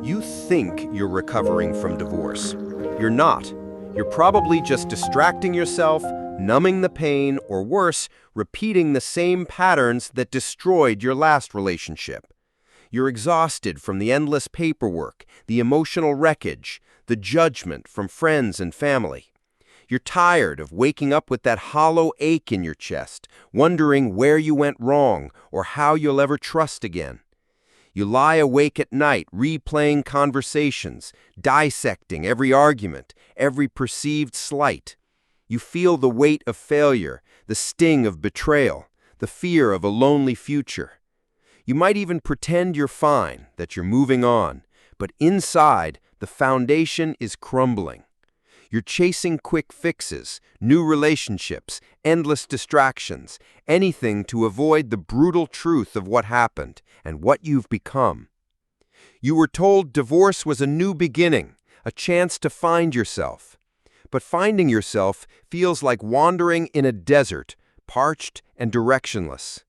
You think you're recovering from divorce. You're not. You're probably just distracting yourself, numbing the pain, or worse, repeating the same patterns that destroyed your last relationship. You're exhausted from the endless paperwork, the emotional wreckage, the judgment from friends and family. You're tired of waking up with that hollow ache in your chest, wondering where you went wrong or how you'll ever trust again. You lie awake at night replaying conversations, dissecting every argument, every perceived slight. You feel the weight of failure, the sting of betrayal, the fear of a lonely future. You might even pretend you're fine, that you're moving on, but inside, the foundation is crumbling. You're chasing quick fixes, new relationships, endless distractions, anything to avoid the brutal truth of what happened and what you've become. You were told divorce was a new beginning, a chance to find yourself. But finding yourself feels like wandering in a desert, parched and directionless.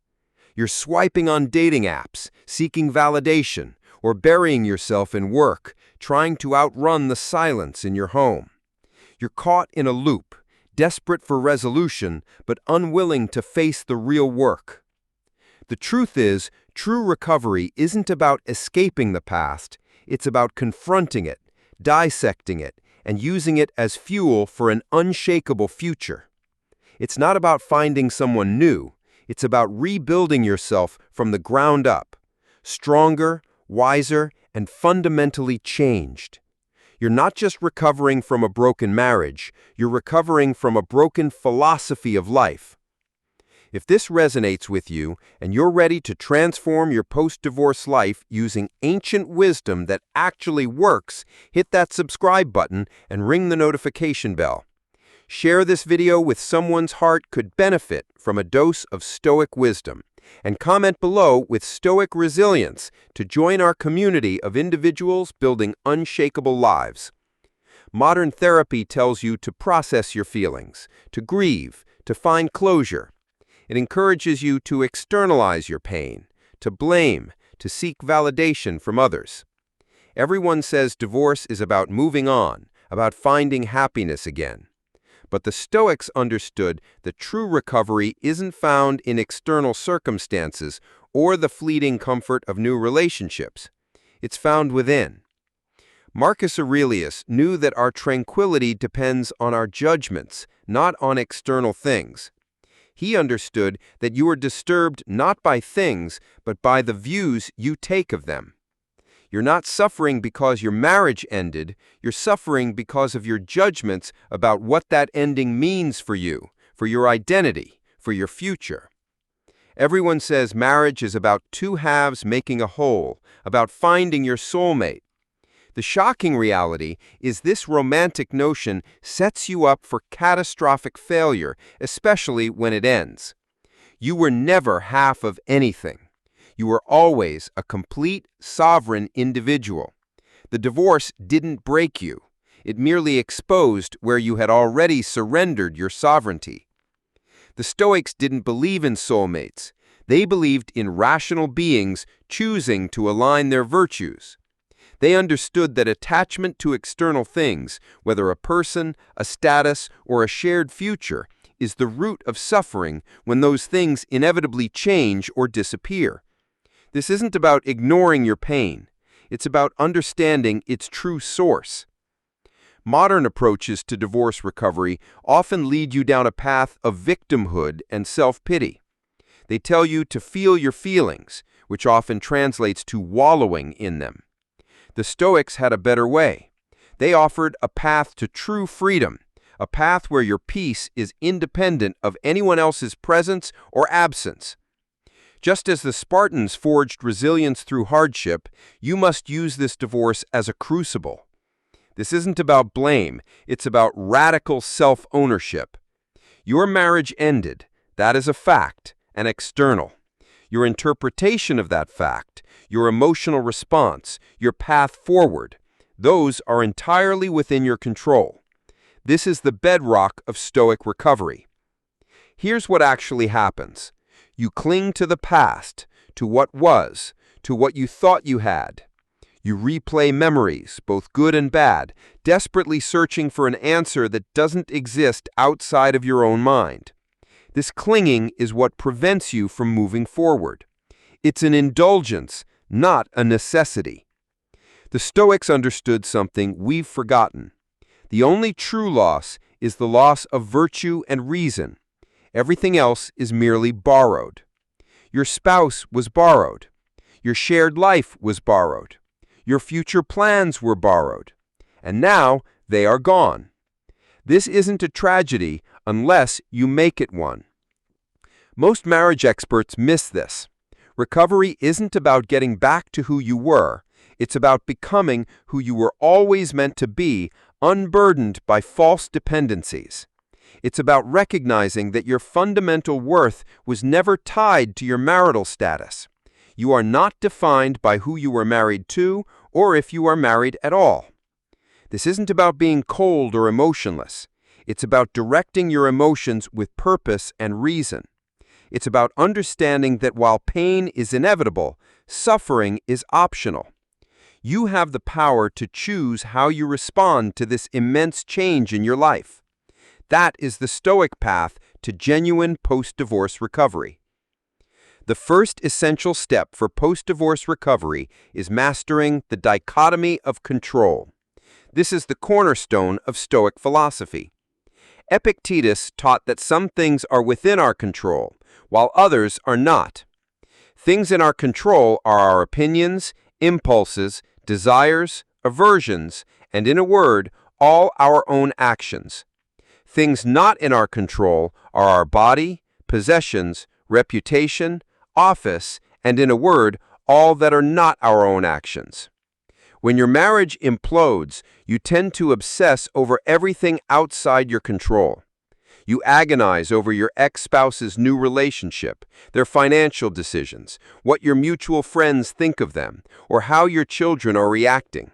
You're swiping on dating apps, seeking validation, or burying yourself in work, trying to outrun the silence in your home. You're caught in a loop, desperate for resolution, but unwilling to face the real work. The truth is, true recovery isn't about escaping the past, it's about confronting it, dissecting it, and using it as fuel for an unshakable future. It's not about finding someone new, it's about rebuilding yourself from the ground up, stronger, wiser, and fundamentally changed. You're not just recovering from a broken marriage, you're recovering from a broken philosophy of life. If this resonates with you and you're ready to transform your post-divorce life using ancient wisdom that actually works, hit that subscribe button and ring the notification bell. Share this video with someone's heart could benefit from a dose of Stoic wisdom. And comment below with Stoic resilience to join our community of individuals building unshakable lives. Modern therapy tells you to process your feelings, to grieve, to find closure. It encourages you to externalize your pain, to blame, to seek validation from others. Everyone says divorce is about moving on, about finding happiness again. But the Stoics understood that true recovery isn't found in external circumstances or the fleeting comfort of new relationships. It's found within. Marcus Aurelius knew that our tranquility depends on our judgments, not on external things. He understood that you are disturbed not by things, but by the views you take of them. You're not suffering because your marriage ended, you're suffering because of your judgments about what that ending means for you, for your identity, for your future. Everyone says marriage is about two halves making a whole, about finding your soulmate. The shocking reality is this romantic notion sets you up for catastrophic failure, especially when it ends. You were never half of anything. You were always a complete, sovereign individual. The divorce didn't break you. It merely exposed where you had already surrendered your sovereignty. The Stoics didn't believe in soulmates. They believed in rational beings choosing to align their virtues. They understood that attachment to external things, whether a person, a status, or a shared future, is the root of suffering when those things inevitably change or disappear. This isn't about ignoring your pain. It's about understanding its true source. Modern approaches to divorce recovery often lead you down a path of victimhood and self-pity. They tell you to feel your feelings, which often translates to wallowing in them. The Stoics had a better way. They offered a path to true freedom, a path where your peace is independent of anyone else's presence or absence. Just as the Spartans forged resilience through hardship, you must use this divorce as a crucible. This isn't about blame, it's about radical self-ownership. Your marriage ended, that is a fact, and external. Your interpretation of that fact, your emotional response, your path forward, those are entirely within your control. This is the bedrock of Stoic recovery. Here's what actually happens. You cling to the past, to what was, to what you thought you had. You replay memories, both good and bad, desperately searching for an answer that doesn't exist outside of your own mind. This clinging is what prevents you from moving forward. It's an indulgence, not a necessity. The Stoics understood something we've forgotten. The only true loss is the loss of virtue and reason. Everything else is merely borrowed. Your spouse was borrowed. Your shared life was borrowed. Your future plans were borrowed. And now they are gone. This isn't a tragedy unless you make it one. Most marriage experts miss this. Recovery isn't about getting back to who you were. It's about becoming who you were always meant to be, unburdened by false dependencies. It's about recognizing that your fundamental worth was never tied to your marital status. You are not defined by who you were married to or if you are married at all. This isn't about being cold or emotionless. It's about directing your emotions with purpose and reason. It's about understanding that while pain is inevitable, suffering is optional. You have the power to choose how you respond to this immense change in your life. That is the Stoic path to genuine post-divorce recovery. The first essential step for post-divorce recovery is mastering the dichotomy of control. This is the cornerstone of Stoic philosophy. Epictetus taught that some things are within our control, while others are not. Things in our control are our opinions, impulses, desires, aversions, and in a word, all our own actions. Things not in our control are our body, possessions, reputation, office, and in a word, all that are not our own actions. When your marriage implodes, you tend to obsess over everything outside your control. You agonize over your ex-spouse's new relationship, their financial decisions, what your mutual friends think of them, or how your children are reacting.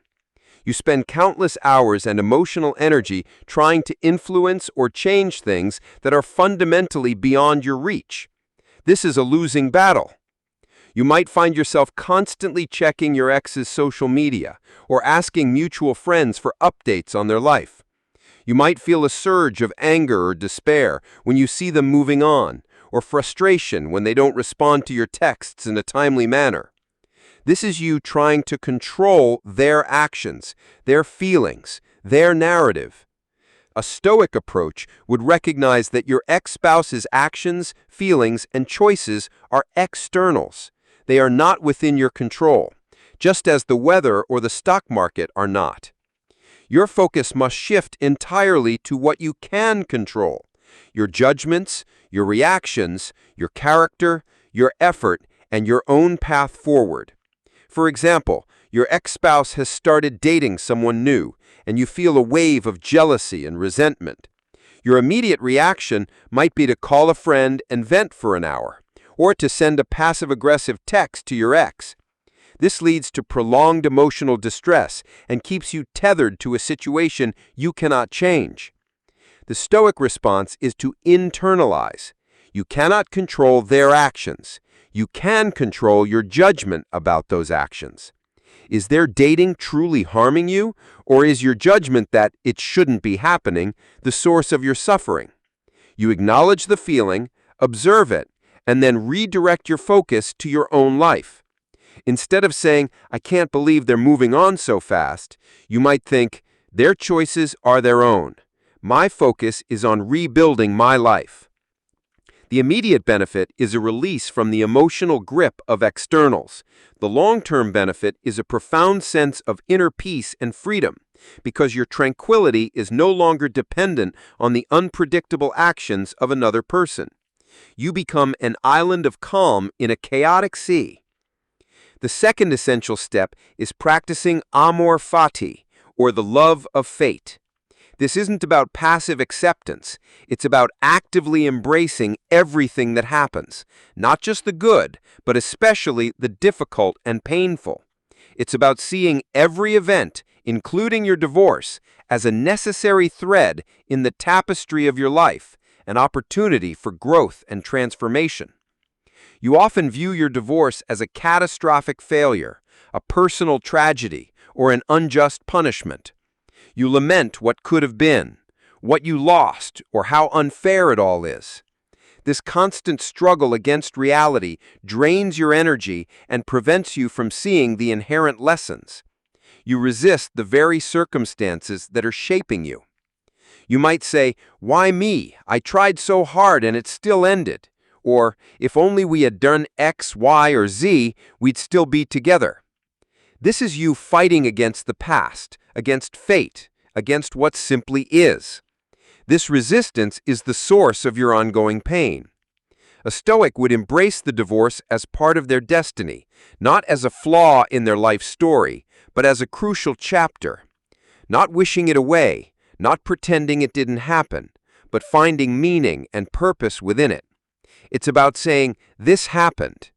You spend countless hours and emotional energy trying to influence or change things that are fundamentally beyond your reach. This is a losing battle. You might find yourself constantly checking your ex's social media or asking mutual friends for updates on their life. You might feel a surge of anger or despair when you see them moving on, or frustration when they don't respond to your texts in a timely manner. This is you trying to control their actions, their feelings, their narrative. A Stoic approach would recognize that your ex-spouse's actions, feelings, and choices are externals. They are not within your control, just as the weather or the stock market are not. Your focus must shift entirely to what you can control: your judgments, your reactions, your character, your effort, and your own path forward. For example, your ex-spouse has started dating someone new, and you feel a wave of jealousy and resentment. Your immediate reaction might be to call a friend and vent for an hour, or to send a passive-aggressive text to your ex. This leads to prolonged emotional distress and keeps you tethered to a situation you cannot change. The Stoic response is to internalize. You cannot control their actions. You can control your judgment about those actions. Is their dating truly harming you, or is your judgment that it shouldn't be happening the source of your suffering? You acknowledge the feeling, observe it, and then redirect your focus to your own life. Instead of saying, "I can't believe they're moving on so fast," you might think, "Their choices are their own. My focus is on rebuilding my life." The immediate benefit is a release from the emotional grip of externals. The long-term benefit is a profound sense of inner peace and freedom, because your tranquility is no longer dependent on the unpredictable actions of another person. You become an island of calm in a chaotic sea. The second essential step is practicing amor fati, or the love of fate. This isn't about passive acceptance. It's about actively embracing everything that happens, not just the good, but especially the difficult and painful. It's about seeing every event, including your divorce, as a necessary thread in the tapestry of your life, an opportunity for growth and transformation. You often view your divorce as a catastrophic failure, a personal tragedy, or an unjust punishment. You lament what could have been, what you lost, or how unfair it all is. This constant struggle against reality drains your energy and prevents you from seeing the inherent lessons. You resist the very circumstances that are shaping you. You might say, "Why me? I tried so hard and it still ended." Or, "If only we had done X, Y, or Z, we'd still be together." This is you fighting against the past, against fate, against what simply is. This resistance is the source of your ongoing pain. A Stoic would embrace the divorce as part of their destiny, not as a flaw in their life story, but as a crucial chapter. Not wishing it away, not pretending it didn't happen, but finding meaning and purpose within it. It's about saying, "This happened,